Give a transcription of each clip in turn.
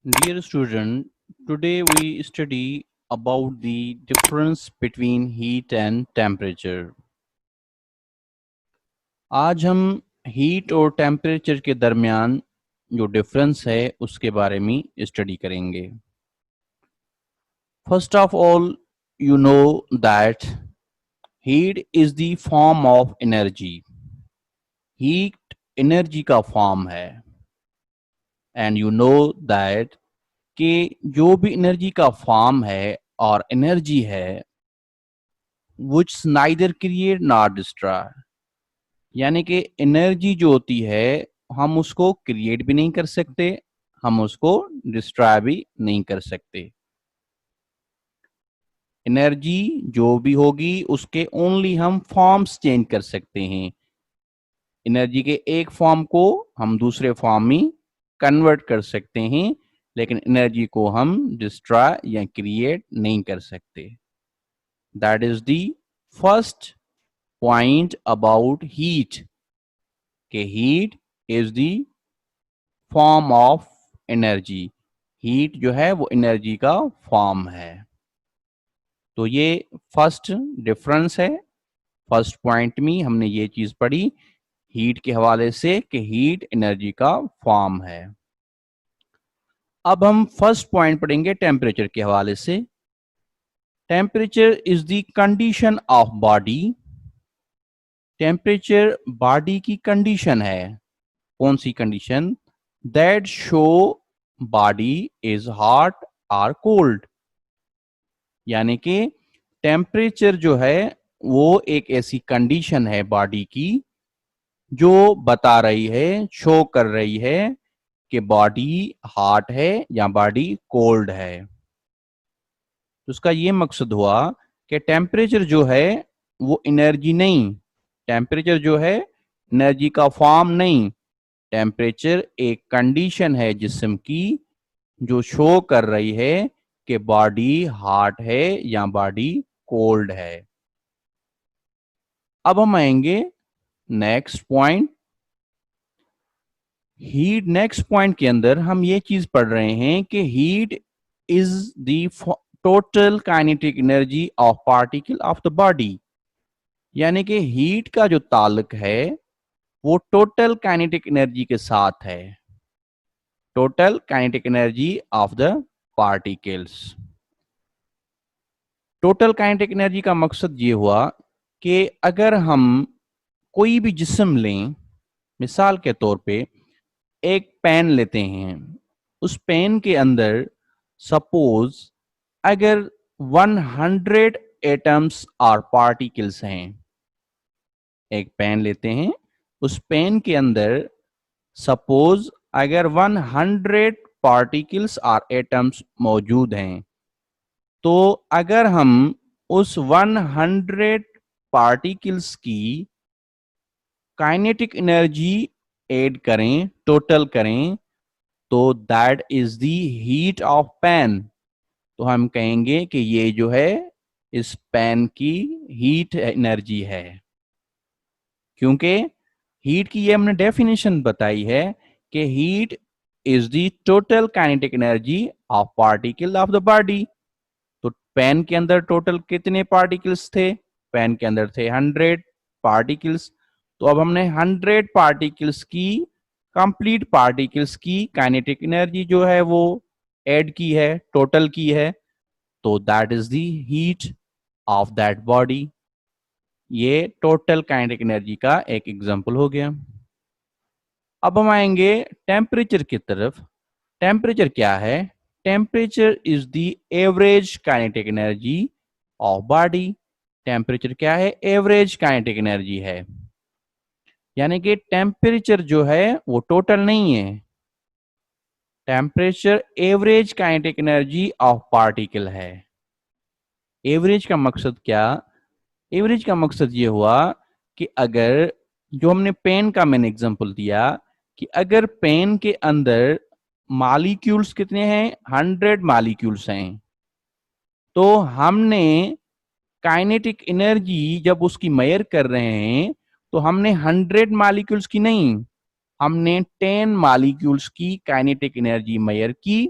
Dear student, today we study about the difference between heat and temperature. आज हम heat और temperature के दरमियान जो डिफरेंस है उसके बारे में स्टडी करेंगे. First of all, you know that heat is the form of energy. Heat energy का form है. And you know that कि जो भी एनर्जी का फॉर्म है और एनर्जी है which neither create nor destroy, यानी कि एनर्जी जो होती है हम उसको क्रिएट भी नहीं कर सकते, हम उसको डिस्ट्रॉय भी नहीं कर सकते. एनर्जी जो भी होगी उसके ओनली हम फॉर्म्स चेंज कर सकते हैं. एनर्जी के एक फॉर्म को हम दूसरे फॉर्म में कन्वर्ट कर सकते हैं, लेकिन एनर्जी को हम डिस्ट्रॉय या क्रिएट नहीं कर सकते. That is the first point about heat कि heat is the form of energy. Heat जो है वो एनर्जी का फॉर्म है. तो ये फर्स्ट डिफरेंस है. फर्स्ट पॉइंट में हमने ये चीज पढ़ी हीट के हवाले से कि हीट एनर्जी का फॉर्म है. अब हम फर्स्ट पॉइंट पढ़ेंगे टेम्परेचर के हवाले से. Temperature is the condition of body. Temperature body की कंडीशन है. कौन सी condition? That show body is hot और कोल्ड. यानी कि टेम्परेचर जो है वो एक ऐसी कंडीशन है बॉडी की जो बता रही है, शो कर रही है कि बॉडी हॉट है या बॉडी कोल्ड है. तो उसका ये मकसद हुआ कि टेम्परेचर जो है वो एनर्जी नहीं, टेम्परेचर जो है एनर्जी का फॉर्म नहीं. टेम्परेचर एक कंडीशन है जिस्म की जो शो कर रही है कि बॉडी हॉट है या बॉडी कोल्ड है. अब हम आएंगे next point. Heat next point के अंदर हम ये चीज पढ़ रहे हैं कि heat is the total kinetic energy of particle of the body. यानी कि हीट का जो ताल्लुक है वो टोटल काइनेटिक एनर्जी के साथ है. Total kinetic energy of the particles. Total kinetic energy का मकसद ये हुआ कि अगर हम कोई भी जिस्म लें, मिसाल के तौर पे एक पेन लेते हैं, उस पेन के अंदर सपोज अगर 100 एटम्स और पार्टिकल्स हैं. एक पेन लेते हैं, उस पेन के अंदर सपोज अगर 100 पार्टिकल्स और एटम्स मौजूद हैं, तो अगर हम उस 100 पार्टिकल्स की काइनेटिक एनर्जी ऐड करें, टोटल करें, तो that is the heat of pain. तो हम कहेंगे कि ये जो है इस पेन की हीट एनर्जी है, क्योंकि हीट की ये हमने डेफिनेशन बताई है कि heat is the total kinetic energy of particle of the body. तो पेन के अंदर टोटल कितने पार्टिकल्स थे? पेन के अंदर थे 100 पार्टिकल्स. तो अब हमने 100 पार्टिकल्स की, कंप्लीट पार्टिकल्स की काइनेटिक एनर्जी जो है वो ऐड की है, टोटल की है. तो that is the heat of that body. ये टोटल काइनेटिक एनर्जी का एक एग्जांपल हो गया. अब हम आएंगे टेम्परेचर की तरफ. टेम्परेचर क्या है? Temperature is the average kinetic energy of body. Temperature क्या है? एवरेज काइनेटिक एनर्जी है. यानी कि टेम्परेचर जो है वो टोटल नहीं है. Temperature average kinetic energy of particle है. एवरेज का मकसद क्या? एवरेज का मकसद ये हुआ कि अगर जो हमने पेन का मैंने एग्जांपल दिया कि अगर पेन के अंदर मॉलिक्यूल्स कितने हैं? 100 मॉलिक्यूल्स हैं. तो हमने काइनेटिक एनर्जी जब उसकी मेजर कर रहे हैं तो हमने 100 मॉलिक्यूल्स की नहीं, हमने 10 मॉलिक्यूल्स की काइनेटिक एनर्जी मेजर की.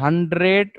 100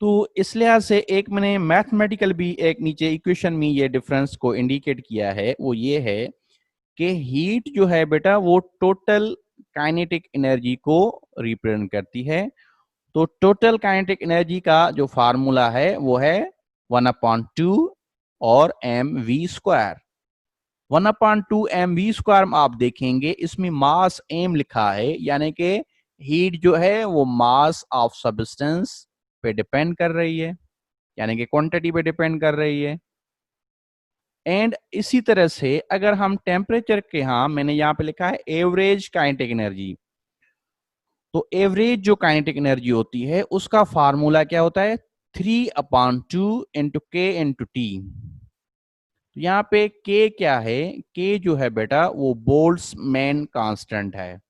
तो इस लिहाज से एक मैंने मैथमेटिकल भी एक नीचे इक्वेशन में ये डिफरेंस को इंडिकेट किया है, वो ये है कि हीट जो है बेटा वो टोटल काइनेटिक एनर्जी को रिप्रेजेंट करती है। तो टोटल काइनेटिक एनर्जी का जो फार्मूला है वो है 1/2 और mv²। 1/2 mv² आप देखेंगे इसमें मास m लिखा है, यानी कि हीट जो है वो मास ऑफ सब्सटेंस पे डिपेंड कर रही है, यानी कि क्वांटिटी पे डिपेंड कर रही है। एंड इसी तरह से अगर हम टेम्परेचर के, हाँ मैंने यहाँ पे लिखा है एवरेज काइनेटिक एनर्जी, तो एवरेज जो काइनेटिक एनर्जी होती है उसका फार्मूला क्या होता है 3/2 इंटू के इंटू टी। यहाँ पे के क्या है, के जो है बेटा वो बोल्ट्जमैन कांस्टेंट है।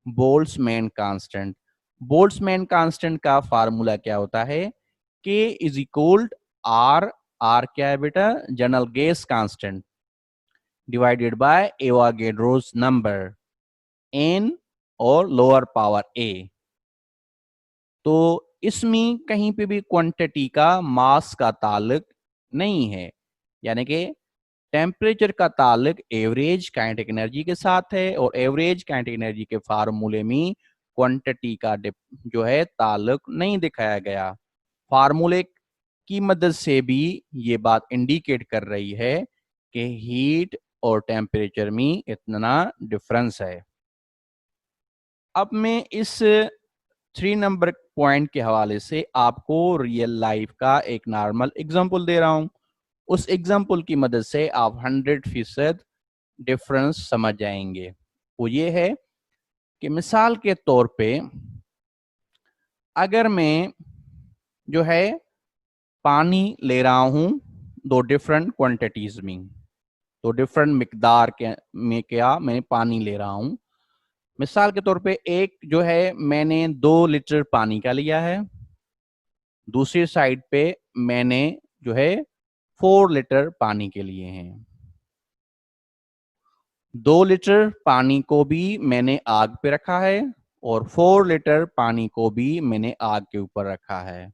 बोल्ट्जमैन कांस्टेंट, बोल्ट्जमैन कांस्टेंट का फार्मूला क्या होता है, के इज इक्वल आर, आर क्या है बेटा general gas constant, divided by Avogadro's number N और लोअर पावर ए। तो इसमें कहीं पे भी क्वांटिटी का मास का ताल्लुक नहीं है, यानी कि टेम्परेचर का ताल्लुक एवरेज काइनेटिक एनर्जी के साथ है, और एवरेज काइनेटिक एनर्जी के फार्मूले में क्वांटिटी का जो है ताल्लुक नहीं दिखाया गया। फार्मूले की मदद से भी ये बात इंडिकेट कर रही है कि हीट और टेम्परेचर में इतना डिफरेंस है। अब मैं इस 3 नंबर पॉइंट के हवाले से आपको रियल लाइफ का एक नॉर्मल एग्जांपल दे रहा हूं। उस एग्जांपल की मदद से आप 100% डिफरेंस समझ जाएंगे। वो ये है कि मिसाल के तौर पे अगर मैं जो है पानी ले रहा हूं दो डिफरेंट क्वांटिटीज में, तो डिफरेंट मिकदार के में क्या मैं पानी ले रहा हूं। मिसाल के तौर पे एक जो है मैंने 2 लीटर पानी का लिया है, दूसरी साइड पे मैंने जो है 4 लीटर पानी के लिए हैं। 2 लीटर पानी को भी मैंने आग पे रखा है और 4 लीटर पानी को भी मैंने आग के ऊपर रखा है,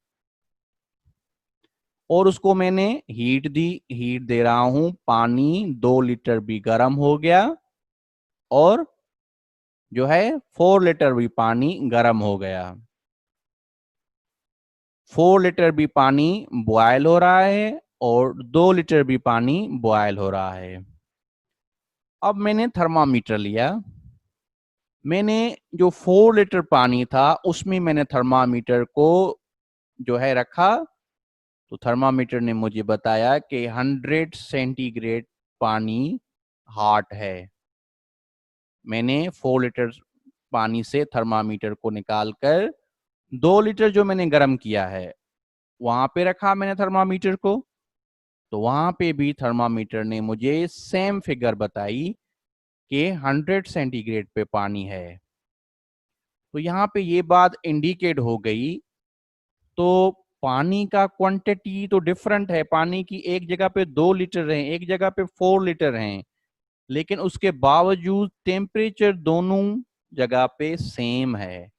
और उसको मैंने हीट दी, हीट दे रहा हूं। पानी 2 लीटर भी गर्म हो गया और जो है 4 लीटर भी पानी गर्म हो गया। 4 लीटर भी पानी बॉयल हो रहा है और 2 लीटर भी पानी बॉयल हो रहा है। अब मैंने थर्मामीटर लिया, मैंने जो 4 लीटर पानी था उसमें मैंने थर्मामीटर को जो है रखा, तो थर्मामीटर ने मुझे बताया कि 100 सेंटीग्रेड पानी हॉट है। मैंने 4 लीटर पानी से थर्मामीटर को निकालकर 2 लीटर जो मैंने गर्म किया है वहां पे रखा मैंने थर्मामीटर को, तो वहां पे भी थर्मामीटर ने मुझे सेम फिगर बताई कि 100 सेंटीग्रेड पे पानी है। तो यहाँ पे ये बात इंडिकेट हो गई, तो पानी का क्वांटिटी तो डिफरेंट है, पानी की एक जगह पे 2 लीटर है, एक जगह पे 4 लीटर हैं, लेकिन उसके बावजूद टेम्परेचर दोनों जगह पे सेम है।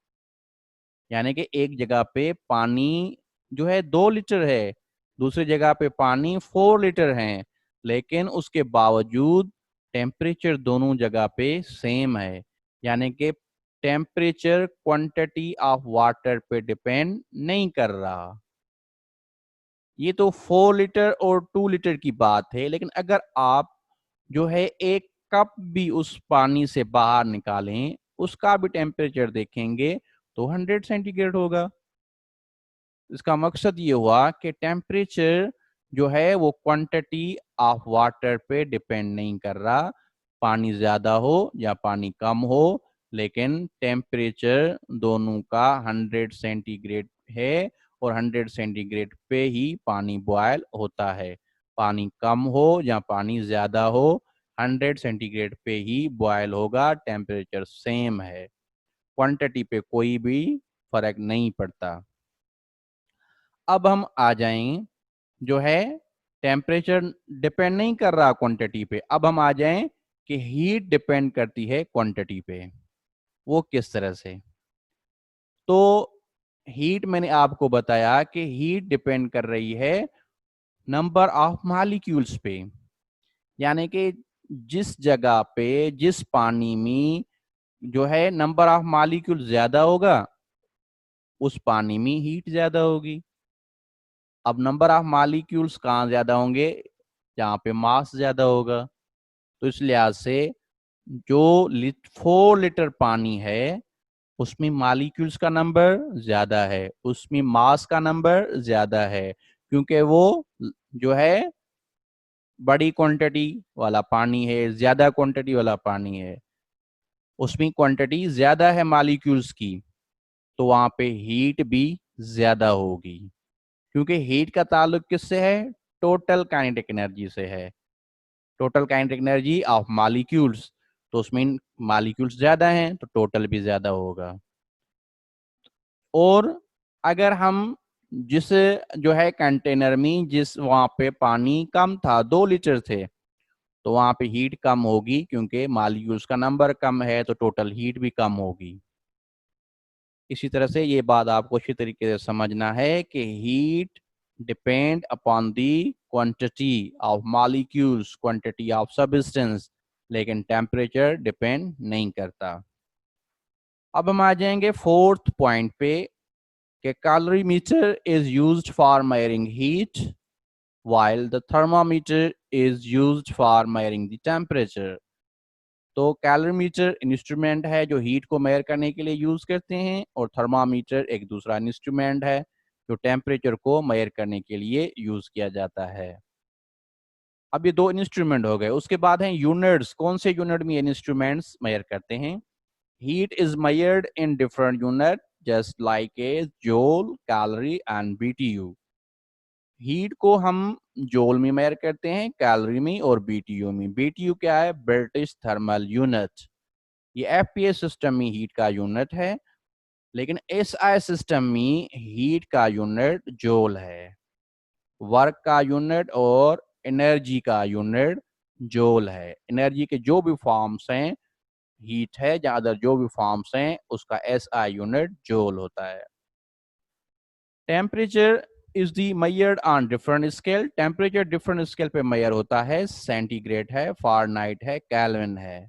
यानी कि एक जगह पे पानी जो है 2 लीटर है, दूसरी जगह पे पानी 4 लीटर है, लेकिन उसके बावजूद टेम्परेचर दोनों जगह पे सेम है। यानी कि टेम्परेचर क्वांटिटी ऑफ वाटर पे डिपेंड नहीं कर रहा। ये तो 4 लीटर और 2 लीटर की बात है, लेकिन अगर आप जो है एक कप भी उस पानी से बाहर निकालें, उसका भी टेम्परेचर देखेंगे तो 100 सेंटीग्रेड होगा। इसका मकसद ये हुआ कि टेम्परेचर जो है वो क्वांटिटी ऑफ वाटर पे डिपेंड नहीं कर रहा, पानी ज्यादा हो या पानी कम हो, लेकिन टेम्परेचर दोनों का 100 सेंटीग्रेड है और 100 सेंटीग्रेड पे ही पानी बॉयल होता है। पानी कम हो या पानी ज्यादा हो, 100 सेंटीग्रेड पे ही बॉयल होगा, टेम्परेचर सेम है, क्वांटिटी पे कोई भी फर्क नहीं पड़ता। अब हम आ जाएं जो है टेम्परेचर डिपेंड नहीं कर रहा क्वांटिटी पे, अब हम आ जाएं कि हीट डिपेंड करती है क्वांटिटी पे। वो किस तरह से, तो हीट मैंने आपको बताया कि हीट डिपेंड कर रही है नंबर ऑफ मॉलिक्यूल्स पे, यानी कि जिस जगह पे जिस पानी में जो है नंबर ऑफ मॉलिक्यूल ज्यादा होगा उस पानी में हीट ज्यादा होगी। अब नंबर ऑफ मॉलिक्यूल्स कहाँ ज्यादा होंगे, जहाँ पे मास ज्यादा होगा। तो इस लिहाज से जो 4 लीटर पानी है उसमें मॉलिक्यूल्स का नंबर ज्यादा है, उसमें मास का नंबर ज्यादा है, क्योंकि वो जो है बड़ी क्वांटिटी वाला पानी है, ज्यादा क्वांटिटी वाला पानी है, उसमें क्वांटिटी ज्यादा है मॉलिक्यूल्स की, तो वहां पे हीट भी ज्यादा होगी। क्योंकि हीट का ताल्लुक किससे है, टोटल काइनेटिक एनर्जी से है, total kinetic energy of molecules. तो उसमें मॉलिक्यूल्स ज्यादा हैं तो टोटल भी ज्यादा होगा। और अगर हम जिस जो है कंटेनर में जिस वहां पे पानी कम था 2 लीटर थे, तो वहां पे हीट कम होगी, क्योंकि मॉलिक्यूल्स का नंबर कम है तो टोटल हीट भी कम होगी। इसी तरह से ये बात आपको अच्छी तरीके से समझना है कि heat depend upon the quantity of molecules, quantity of substance, लेकिन टेम्परेचर डिपेंड नहीं करता। अब हम आ जाएंगे फोर्थ पॉइंट पे कि calorimeter is used for measuring heat while the thermometer is used for measuring the temperature। तो कैलोरीमीटर इंस्ट्रूमेंट है जो हीट को मेजर करने के लिए यूज करते हैं, और थर्मामीटर एक दूसरा इंस्ट्रूमेंट है जो टेम्परेचर को मेजर करने के लिए यूज किया जाता है। अब ये दो इंस्ट्रूमेंट हो गए, उसके बाद हैं यूनिट्स। कौन से यूनिट में ये इंस्ट्रूमेंट्स मेजर करते हैं? Heat is measured in different unit just like a joule, calorie and BTU। Heat को हम जोल में मेजर करते हैं, कैलोरी में और बीटीयू में। बीटीयू क्या है? British thermal unit. ये एफपीएस सिस्टम में हीट का यूनिट है, लेकिन एसआई सिस्टम में हीट का यूनिट जोल है। वर्क का यूनिट और एनर्जी का यूनिट जोल है। एनर्जी के जो भी फॉर्म्स हैं, हीट है या अदर जो भी फॉर्म्स हैं, उसका एसआई यूनिट जोल होता है। Temperature is the measured on different scale. Temperature different scale पे मेजर होता है, सेंटीग्रेड है, फारेनहाइट है, केल्विन है।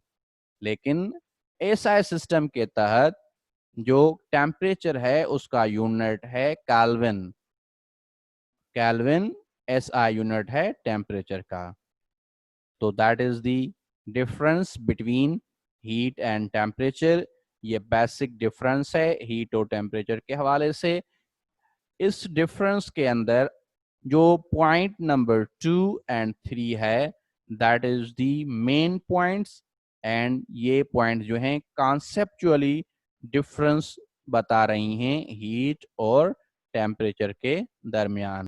लेकिन एसआई सिस्टम के तहत जो टेम्परेचर है उसका यूनिट है केल्विन। केल्विन एसआई यूनिट है टेम्परेचर का। तो that is the difference between heat and temperature. ये बेसिक डिफरेंस है हीट और टेम्परेचर के हवाले से। इस डिफरेंस के अंदर जो पॉइंट नंबर 2 और 3 है, that is the main points, and ये पॉइंट जो हैं कॉन्सेप्चुअली डिफरेंस बता रही हैं हीट और टेम्परेचर के दरमियान।